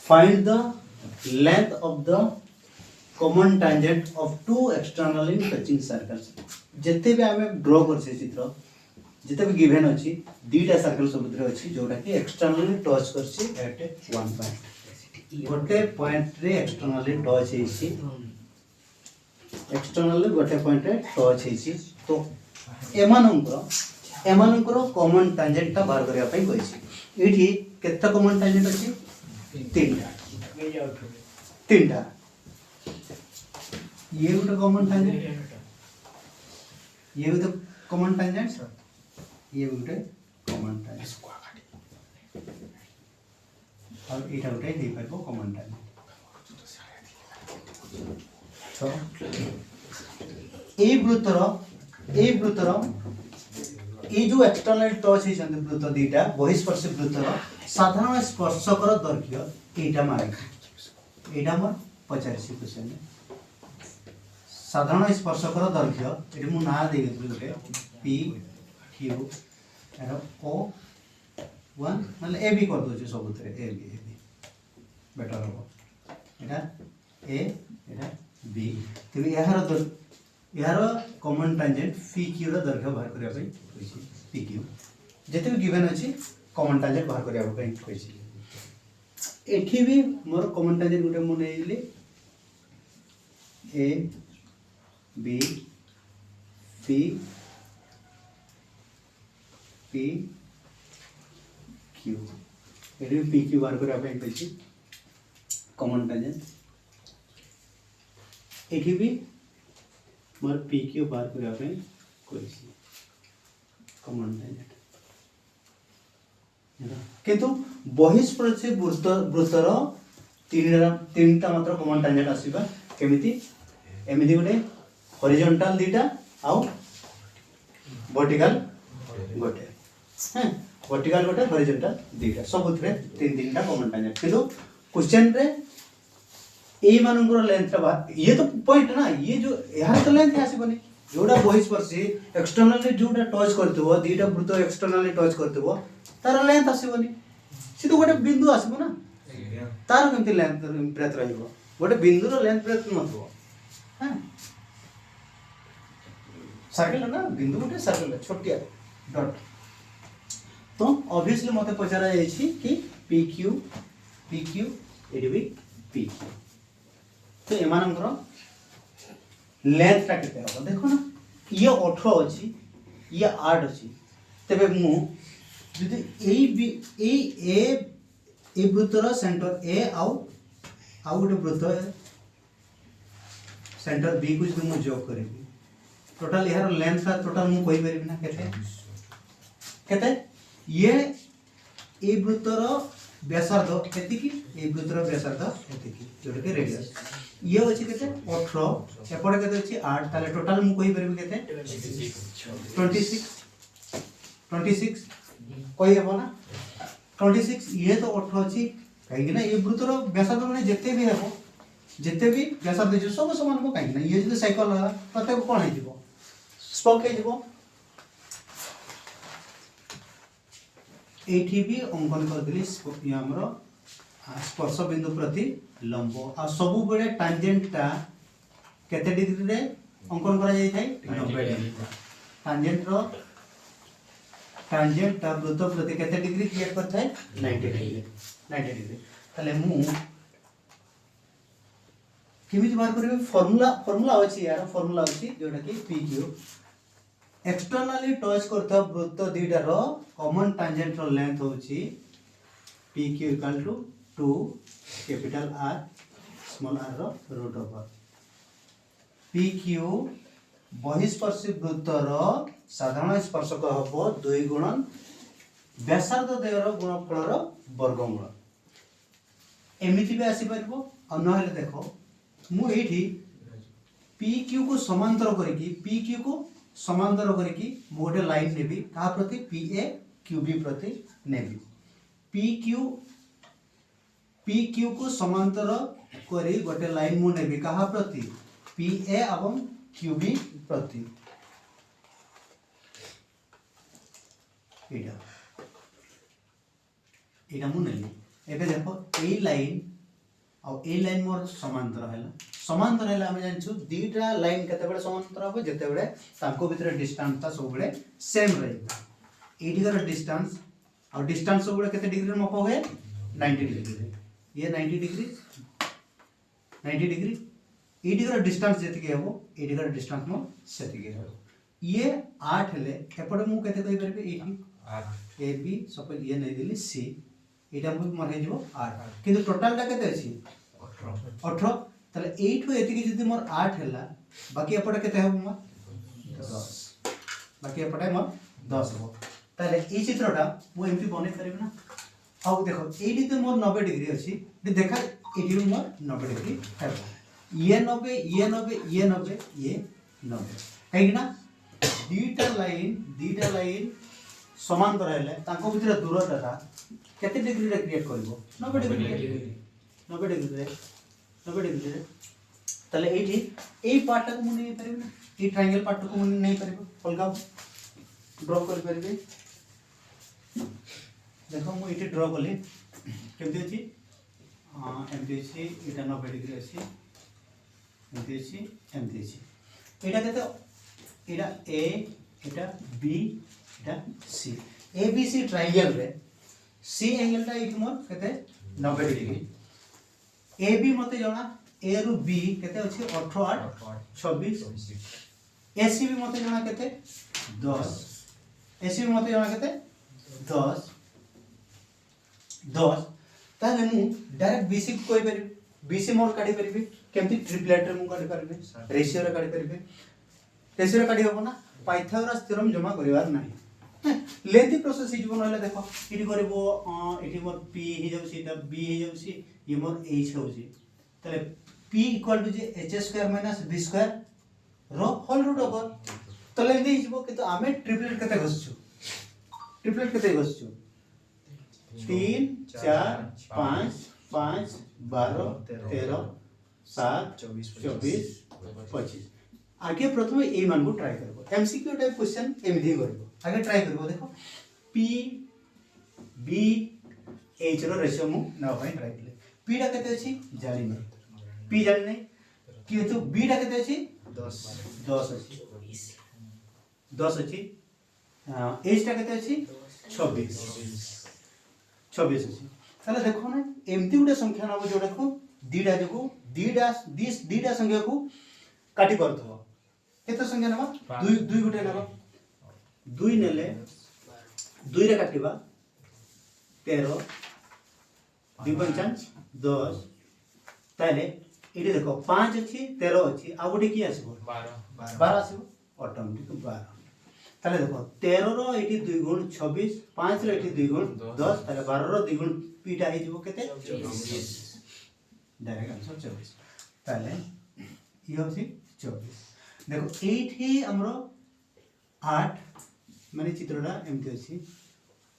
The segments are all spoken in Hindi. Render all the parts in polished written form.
find the length of the common tangent of two externally touching circles. जिते भी आम ड्र कर चित्र जिते भी गिवन अच्छी दीटा सर्कल सब अच्छी जोटा कि एक्सटर्नली टच कर वन पॉइंट गोटे पॉइंट रे एक्सटर्नली टच होइछि एक्सटर्नली गोटे पॉइंट रे टच होइछि तो एमानंकर कॉमन टैंजेंट ता बाहर करिया पई कहिछि एठी केते कॉमन टैंजेंट अछि तीनटा ये गोटे कॉमन टैंजेंट ये गोटे कॉमन टैंजेंट ये गोटे कॉमन टैंजेंट और एटा गोटे दे पाइबो कॉमन टैंजेंट तो ए वृत्तर ये जो एक्सटर्नल टच है वृत्त दीटा बहिस्पर्शी वृत्तर साधारण स्पर्शकर दैर्घ्य एटा मारे एटा मोर पचारिसी क्वेश्चन साधारण स्पर्शकर दैर्घ्य ये मु ना दे गोटे पी क्यू एरो ओ 1 मतलब ए बी कर दो सबुतरे ए बी बेटर हो एटा ए एटा बी तो यार common tangent P Q rho दैर्घ्य बाहर करिया पई कहिछि पी क्यू जते भी गिवन अछि कॉमन टैंजेंट बाहर करिया पई कहिछि एठी भी मोर कॉमन टैंजेंट गुटे मु नेइली A B C P Q एठी पी क्यू बाहर करिया पई कहिछि कॉमन टैंजेंट एठी भी मोर पी क्यू बाहर करिया पई कहिछि कॉमन टैंजेंट किंतु बहिस्पर्शी वृत्तर तीनटा मात्र कॉमन टैंजेंट आसीबा केमिति एमिति गोटे हॉरिजॉन्टल दीटा आउ वर्टिकल गोटे हैं वर्टिकल गोटे हॉरिजॉन्टल दीटा सबुतरे तीनटा कॉमन टैंजेंट किंतु क्वेश्चन रे ए मानकर लेंथ ये तो पॉइंट ना ये जो यार तो लेंथ आसीबनी जोड़ा बहिस्पर्शी एक्सटर्नली जोड़ा टच करथबो दीटा वृत्त एक्सटर्नली टच करथबो तार लेंथ आसीबनी सी तो गोटे बिंदु आसीबो ना तार केमति लेंथ ब्रेथ रहइबो गोटे बिंदु रो लेंथ ब्रेथ नथबो हैं सर्कल ना बिंदु गोटे सर्कल छोटिया डॉट तो ऑब्वियसली मते पचारा जायछि कि पी क्यू एडी भी पी क्यू तो एमानकर लेंथ टा केते हो देखो ना ये 18 अछि ये 8 अछि तबे मु जदि ए वृत्तर सेंटर ए आउ गोटे वृत्त सेंटर बी को जदि मु जॉब करेबी टोटल यार लेंथ का टोटल मु कहि परिबी ना केते ये ए वृत्तर व्यासार्ध केति की ए वृत्तर व्यासार्ध केति की जोटा के रेडियस ये अछि केते 18 एपडे केते अछि 8 ताले टोटल मु कहि परिबी केते 26 कहि हेबो ना 26 ये तो 18 अछि काहे कि ना ये वृत्तर व्यासार्ध माने जते भी व्यासार्ध जे सब समान को काहे कि ना ये जे साइकिल प्रत्येक कोन हे दिबो स्पोक हे दिबो एठी भी अंकन कर दिली ये हमरो स्पर्श बिंदु प्रति लंब आ सब बेले टैंजेंट ता केते डिग्री रे अंकन करा जाय थाई 90 डिग्री टैंजेंट ता वृत्त प्रति केते डिग्री क्रिएट कर थाई 90 डिग्री तले मु केमिति बार करबे फार्मूला अछि यार फार्मूला अछि जोटा कि पी क्यू एक्सटर्नली टच करता वृत्त दीटा रो कॉमन टैंजेंट रो लेंथ होछि P Q equal to 2 capital R small R रो रूट ओवर पी क्यू बहिस्पर्शी वृत्त रो साधारण स्पर्शक हबो 2 गुणन व्यासार्ध देय रो गुणफल रो वर्गमूल एमिति भी आसी परबो अनहले देखो मु एठी पी क्यू को समांतर करके मु गोटे लाइन नेबी कहा प्रति पी ए क्यू बी प्रति नेबी पी क्यू को समांतर करी गोटे लाइन मु नेबी कहा प्रति पी ए एवं क्यू बी प्रति एटा मु नेली एबे देखो ए लाइन और ए लाइन मोर समांतर है आम जान दीटा लाइन केते समांतर हम जिते तांको भितर डिस्टेंस सब सेम रही एटिकार डिस्टेंस और डिस्टेंस सब केते डिग्री मप हुए 90 डिग्री ये 90 डिग्री 90 डिग्री एटिकार डिस्टेंस जेतिके हेबो एटिकार डिस्टेंस मो सेतिके हेबो ये 8 हेले एपटे मु केते कहि परबे एटी 8 ए बी सपोज ये नै देली सी एटा मु मोर हे जबो 8 किंतु टोटल टा केते अछि 18 तले 8 हो एतिके जदि मोर 8 हेला बाकी एपटे केते हेबो मोर 10 बाकी एपटे मोर 10 हो तले ई चित्रटा मु एमती बने करबे ना आउ देखो एटी तो मोर 90 डिग्री अछि देखा एटी मोर 90 डिग्री हेबो ये 90 ये 90 ये 90 ये 90 कहीं ना दीटा लाइन समांतर हेले तांको भितर दूरता था केते डिग्री रे क्रिएट करबो 90 डिग्री रे तले एठी ए पार्ट को मु नै परबे ना ए ट्रायंगल पार्ट को मु नै परबे अलगा ड्रा कर परबे देखो मु एठी ड्रा करली केमति अछि एमति अछि एटा 90 डिग्री अछि एमति अछि एमति अछि एटा केते एटा ए एटा बी एटा सी ए बी सी ट्रायंगल रे सी एंगल टा एठी मोर केते 90 डिग्री ए बी मते जणा ए रु बी केते अछि 18 8 26 ए सी बी मते जणा केते 10 ए सी बी मते जणा केते 10 ताले मु डायरेक्ट बीसी को कोइ परबे बीसी मोर काढी परबे केमति ट्रिपलेट रे मु काढी परबे रेशियो रे काढी परबे रेशियो रे काढी होबो ना पाइथागोरस थ्योरम जमा करिवार नाही लेंथी प्रोसेस ही जीवन होला देखो इटी करबो इटी मोर p ही जाउसी एटा b ही जाउसी ये मोर h होउसी तले p इक्वल टू जे h² - b² रो होल रूट ओवर तले एंदी हिजबो कि तो आमे ट्रिपलेट कते घसछु 3 4 5 5 12 13 7 24 25 आगे प्रथम ए मान को ट्राई करबो एमसीक्यू टाइप क्वेश्चन एमदी करबो आगे ट्राई करबो देखो p b h row ratio मु ना भाई ट्राई करले p टा केते अछि जानि नै p जानि नै किंतु b टा केते अछि 10 अछि 10 अछि h टा केते अछि 26 अछि ताले देखो ना एमती गुटे संख्या नबो जोडा को दीटा संख्या को काटी करथबो केते संख्या नबा दुई गुटे नबा दुई नेले दुई रे काटिबा 13 2 5 10 ताले एटी देखो 5 अछि 13 अछि आ गुटे की आसीबो 12 आसीबो ऑटोमेटिक 12 ताले देखो 13 रो एटी 2 गुण 26 5 रो एटी 2 गुण 10 ताले 12 रो 2 गुण पीटा हे जीवो केते 24 डायरेक्ट आंसर 24 ताले ई होसी 24 देखो 8 ही हमरो 8 माने चित्रटा एमति अछि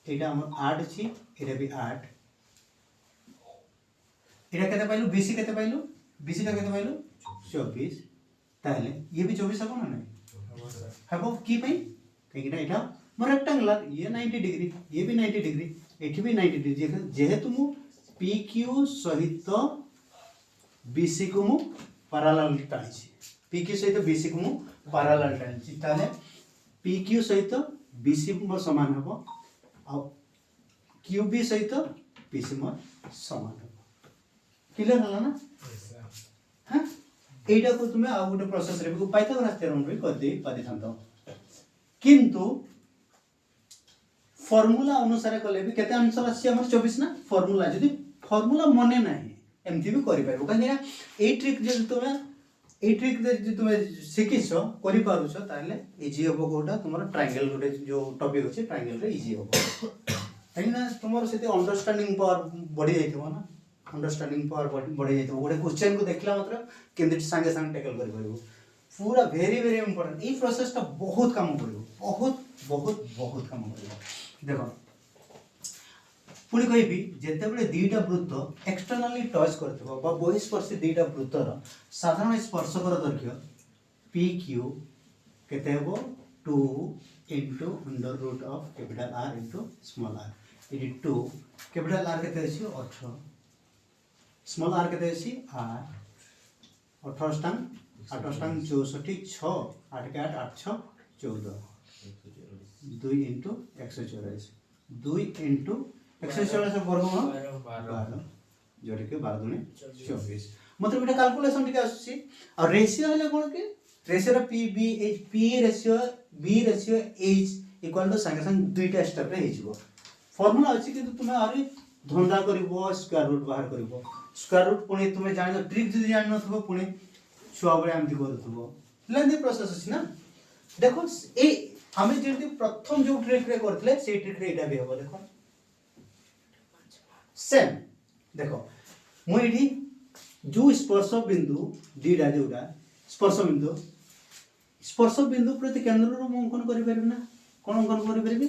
एटा हमर 8 अछि एटा भी 8 एटा केते पाइलु बीसी केते पाइलु बीसी टा केते पाइलु 24 ताले ये भी 24 हबो ना नहीं हबो की पई कहिना एटा मोर रेक्टेंगुलर ये 90 डिग्री ये भी 90 डिग्री एठी भी 90 डिग्री जेहेतु मु PQ सहित BC को मु पैरेलल टाणी PQ सहित BC को मु पैरेलल टाणी ताले PQ सहित BC मोर समान हबो आ QB सहित BC मोर समान हबो क्लियर होला ना हां एटा को तुमे आ गुटे प्रोसेस रे को पाइथागोरस थ्योरम रे कर दे पादे थांतो किंतु फॉर्मूला अनुसार कले भी केते आंसर आसी हमर 24 ना फॉर्मूला जदी फॉर्मूला मने नाही एमती भी करि पारबो काहे ए ट्रिक जे तुमे सिकिसो करि पारुछो ताले इजी होबो कोटा तुमर ट्रायंगल गोटे जो टॉपिक होचे ट्रायंगल रे इजी होबो काहे ना तुमर सेते अंडरस्टैंडिंग पावर बढ़ी जाइथबो ना अंडरस्टैंडिंग पावर बढ़ी जाइथबो गोटे क्वेश्चन को देखला मात्र केमति संगे संग टैकल करि पारबो पूरा वेरी इंपोर्टेंट ई प्रोसेस ता बहुत काम करिवो बहुत काम करिवो देखो पुणी कहबी जेते बेले दीटा वृत्त एक्सटर्नली टच करथबो बा बहिस्पर्शी दीटा वृत्तर साधारण स्पर्शकर दैर्घ्य PQ केते हेबो 2 * under root of capital R * small r ये 2 कैपिटल आर केते अछि 18 स्मॉल आर केते अछि 8 18 स्टांग 8 स्टांग 64 6 8 के 8 8 6 14 2 into 144 2 into 144 वर्गमूल 12 जोड़े के 12 दूनी 24 मतलब एटा कैलकुलेशन टिके आसी और रेशियो हले कोन के रेशियो रा p b h p ratio b ratio h equal to संगे संग दुईटा स्टेप रे हिजबो फार्मूला अछि कि तुमे आरी धंदा करबो स्क्वायर रूट बाहर करबो स्क्वायर रूट पुणी तुमे जानो ट्रिक जदी जानो थबो पुणी छुआ बळे आमती करथबो लेंदी प्रोसेस अछि ना देखो ए हमें जेंति प्रथम जो ट्रिक रे करथले से ट्रिक रे एटा भी हबो देखो सेम देखो मु एठी जो स्पर्श बिंदु दीडा जोडा स्पर्श बिंदु प्रति केंद्र रो अंकन करि परबे ना कोन अंकन करि परबे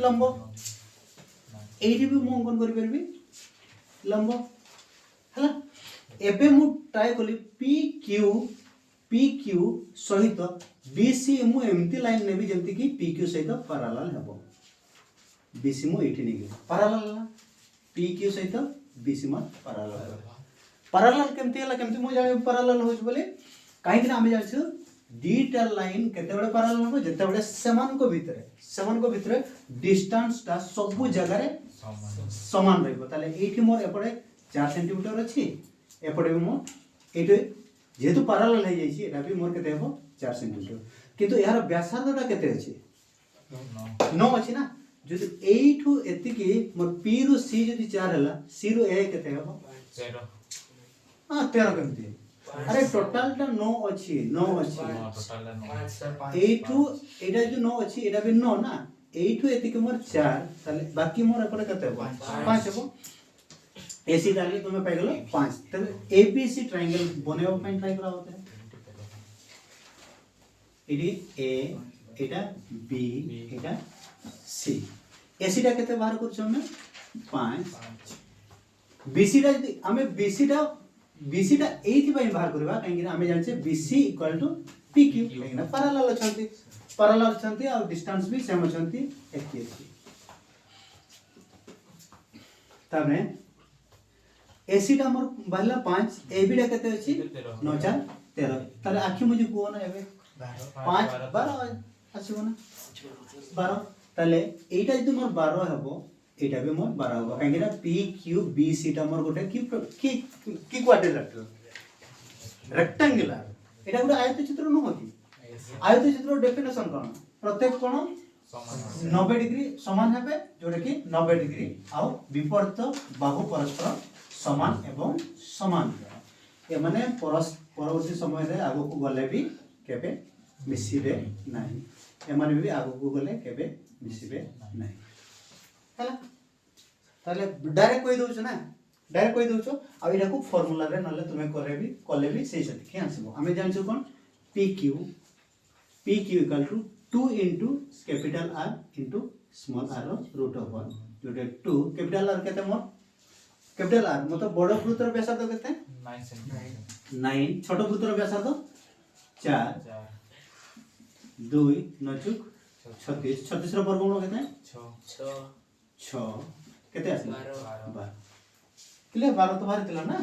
लंब एठी भी मु अंकन करि परबे लंब हला एबे मु ट्राई कली पी क्यू सहित बीसी मु एमती लाइन नेबी जेमती कि पी क्यू सहित पैरेलल हेबो बीसी मु एठी नेगी पैरेलल ना पी क्यू सहित बीसी म पैरेलल केमती मु जाने पैरेलल होछ बोले काहे कि हम जाछु दीटा लाइन केते बडे पैरेलल हो जते बडे समान को भितरे डिस्टेंस ता सब जगह रे समान रहबो ताले एठी मोर एपडे 4 सेंटीमीटर अछि एपडे मोर एठी जेतु पैरेलल हे जाई छी एटा भी मोर केते हेबो 4 सेंटीमीटर किंतु यार व्यासार्धटा केते अछि 9 अछि ना जदि एठू एतिकी मोर पी रु सी जदि 4 हला सी रु ए केते हेबो 13 हां 13 केमती अरे टोटल टा 9 अछि टोटल 9 एठू एटा जो 9 अछि एटा भी 9 ना एठू एतिकी मोर 4 ताले बाकी मोर एपडे केते हेबो 5 हेबो एसी डाली तुमे पाइ गेलो 5 तबे एबीसी ट्रायंगल बनेबो ପାଇଁ ट्राई करा होते इडी ए एटा बी एटा सी एसी टा केते बाहर करछ हम 5 बीसी टा यदि हमें बीसी टा एथि ପାଇଁ बाहर करबा काहे हमें जान छे बीसी इक्वल टू पीक्यू काहे पैरेलल छंती और डिस्टेंस भी सेम छंती एथि तबने एसी टा मोर बाहला 5 एबी टा केते अछि 9 4 13 ताले आखि मुझे को ना एबे 5 12 आसीबो ना 12 ताले एटा जदि मोर 12 हेबो एटा भी मोर 12 हेबो काहे ना पी क्यू बी सी टा मोर गोटे की क्वाड्रिलेटरल रेक्टेंगुलर एटा गोटे आयत चित्र न होती आयत चित्र डेफिनेशन कोन प्रत्येक कोण 90 डिग्री समान हेबे जोटे कि 90 डिग्री आ विपरीत बाहु परस्पर समान एवं समान ए माने परवर्ती समय रे आगो को गले भी केबे मिसिबे नाही ए माने भी आगो को गले केबे मिसिबे नाही हला ताले डायरेक्ट कहि दोछ ना डायरेक्ट कहि दोछ आ इडा को फार्मूला रे नले तुमे कले भी सेही सती के आसीबो हमें जानछु कोन pq equal to 2 into capital R into small r root of 1 जोटे 2 कैपिटल R केते मोर कैपिटल R मतलब बड़ वृत्तर व्यासार्ध केते 9 सेंटीमीटर 9 छोट वृत्तर व्यासार्ध 4 2 9 चुक 36 रो वर्गमूल केते 6 केते आसी 12 क्लियर 12 तो बाहर तिला ना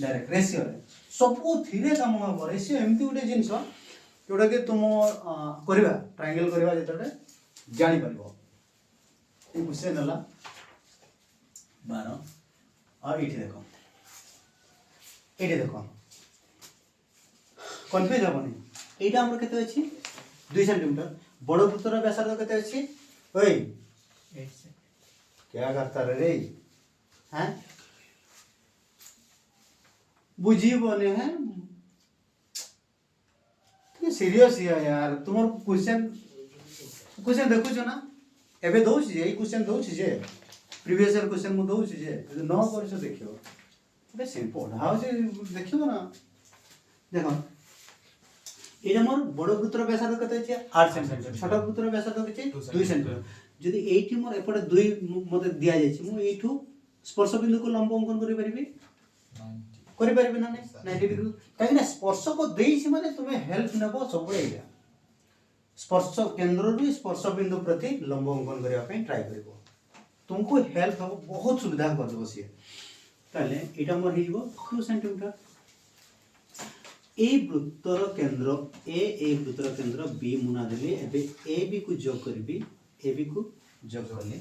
डायरेक्ट रेशियो रे सब धीरे काम हो रेशियो एमती उडे जिंस जोडा के तुम करबा ट्रायंगल करबा जेतडे जानि परबो ए क्वेश्चन हला 12 और इठी देखो कंफ्यूज होबनी एटा हमर केते अछि 2 सेंटीमीटर बड़ वृत्तर व्यासार्ध केते अछि ओय 8 से क्या करता रे हैं बुझी बने हैं ये सीरियस है यार तुमर क्वेश्चन देखो छ ना एबे दउ छी ए क्वेश्चन दउ छी जे प्रीवियस ईयर क्वेश्चन मु दउ छी जे न करछ देखियो बे सिंपल हाउ जे देखियो ना देखो एटा मोर बड़ वृत्तर व्यासार्ध कते छै 8 सेंटीमीटर छोट वृत्तर व्यासार्ध कते 2 सेंटीमीटर जदि एठी मोर एपटे 2 मते दिया जाय छै मु एठू स्पर्श बिंदु को लंब अंकन करि परिबी करि परिबे ना 90 डिग्री काहे ना स्पर्श को देई छै माने तुमे हेल्प नेबो सब एइया स्पर्श केंद्र रु स्पर्श बिंदु प्रति लंब अंकन करिया पे ट्राई करबो तुमको हेल्प हम बहुत सुविधा कर देबो सी ताले एटा मोर हेइबो 2 सेंटीमीटर ए वृत्तर केंद्र ए वृत्तर केंद्र बी मुना देली एबे ए बी को जोग करबी ए बी को जोग करले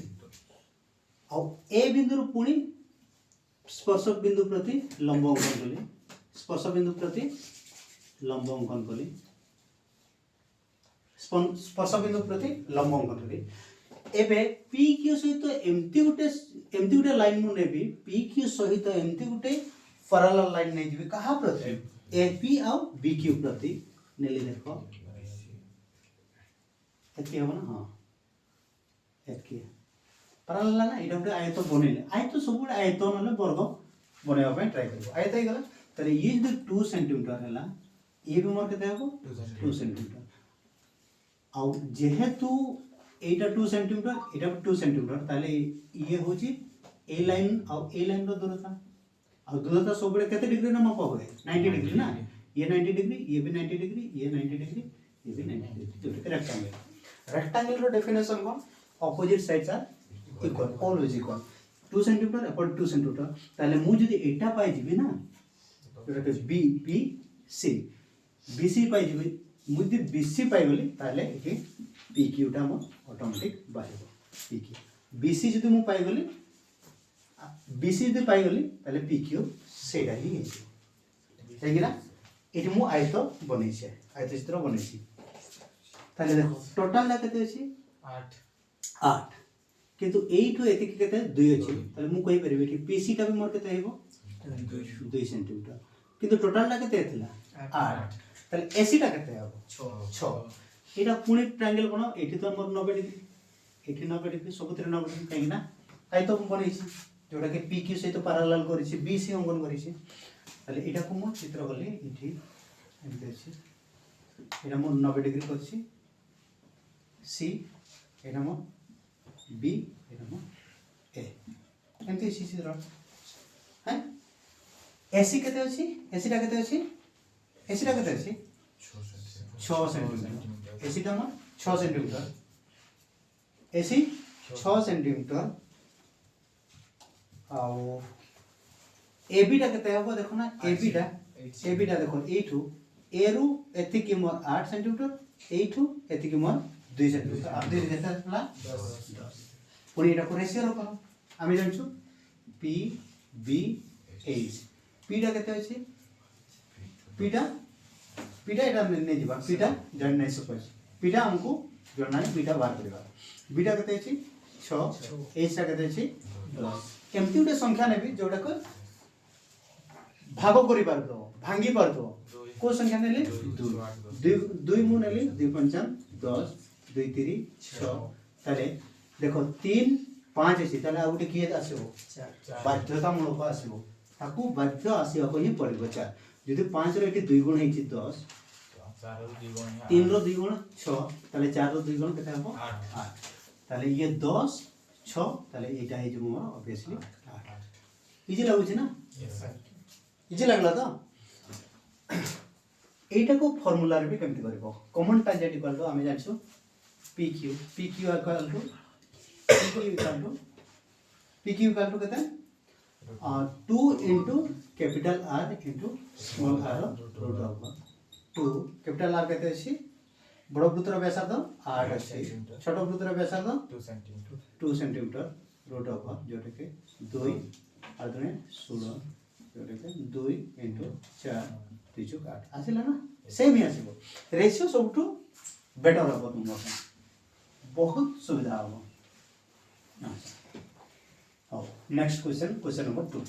आ ए बिंदु रु पुणी स्पर्शक बिंदु प्रति लंब अंकन कली स्पर्श बिंदु प्रति लंब अंकन कली स्पर्श बिंदु प्रति लंब अंकन कली एबे पी क्यू सहित एमती गुटे लाइन मु नेबी पी क्यू सहित एमती गुटे पैरेलल लाइन नै दिबी कहा प्रति ए पी आ बी क्यू प्रति नेली देखो एतकी हो ना हां एतकी पैरेलल ना एटा गुटे आयत बनेले आयत सब आयत नले वर्ग बनेबा पे ट्राई करबो आयत हे गला तले ये जो 2 सेंटीमीटर हैला ये भी मोर केते हबो 2 सेंटीमीटर आ जेहेतु एटा 2 सेंटीमीटर एटा 2 सेंटीमीटर ताले ये होची ए लाइन रो दूरता आ दूरता सब बड़े केते डिग्री ना मापा होए 90 डिग्री ना ये 90 डिग्री ये भी 90 डिग्री ये 90 डिग्री ये भी 90 डिग्री तो रेक्टेंगल रो डेफिनेशन कोन opposite sides are equal always equal 2 centimetre upon 2 centimetre ताले मु जदी एटा पाई जिबी ना जोटा के B B C B C पाई जिबी मु जदी बी सी पाई गली ताले एके पी क्यू टा मो ऑटोमेटिक बाहिबो पी क्यू बी सी जदी मु पाई गली बी सी जदी पाई गली ताले पी क्यू सेटा ही है ना एटी मु आयत बनेछे आयत चित्र बनेछि ताले देखो टोटल ला केते अछि 8 किंतु 8 टू एति केते 2 अछि ताले मु कहि परबे कि पीसी टा भी मोर केते हेबो 2 सेंटीमीटर किंतु टोटल टा केते थिला 8 ताले एसी टा केते हेबो 6 एटा पुणी ट्रायंगल बनाओ एठी तो मोर 90 डिग्री एठी 90 डिग्री सबुतरे 90 डिग्री काई ना आइ तो बनेछि जोटा के पी क्यू सहित पैरेलल करिछि बी सी अंकन करिछि ताले एटा को मो चित्र गले एठी एमते अछि एटा मो 90 डिग्री करछि सी एटा मो बी एटा मो ए एमते सी चित्र है एसी केते अछि एसी टा केते अछि एसी टा केते अछि 6 सेंटीमीटर एसी टा मो 6 सेंटीमीटर एसी 6 सेंटीमीटर आओ एबी टा केते हबो देखो ना एबी टा देखो एठू एरु एति कि मोर 8 सेंटीमीटर एठू एति कि मोर 2 सेंटीमीटर आ 2 जेताला 10 पुनी एटा को रेशियो रो करो आमी जानछु पी बी एच पी टा केते अछि पी टा एटा नै दिबा पी टा जण नै सपोज पी टा हमको जण नै पी टा बाहर करबा बी टा केते अछि 6 एच टा केते अछि 10 केमती उटे संख्या नेबी जोटा को भाग करि पार दो भांगी पार दो को संख्या नेले 2 मु नेली 2 पंचम 10 2 3 6 ताले देखो 3 5 अछि ताले आउटे किए आसीबो 4 बाध्यता मूलक आसीबो ताकू बाध्य आसीबा को ही पड़िबो 4 जदि 5 रो एटी 2 गुण हेछि 10 4 रो 2 गुण 3 रो 2 गुण 6 ताले 4 रो 2 गुण केते हबो 8 ताले ये 10 6 ताले एटा हे जो मोर ऑब्वियसली 8 इजी लागु छी ना यस सर इजी लागला तो एटा को फार्मूला रे भी केमति करबो कॉमन टांजेंट इक्वल टू हमें जानछु pq इक्वल टू केते 2 into capital R into small r root over 2 capital R केते अछि बड़ वृत्तर व्यासार्ध 8 अछि छोट वृत्तर व्यासार्ध 2 सेंटीमीटर रूट ओवर जोटे के 2 और 2 16 जोटे के 2 into 4 3 8 आसिला ना सेम ही आसीबो रेशियो सबटू बेटर हबो तुम बहुत सुविधा हबो। Next question number 2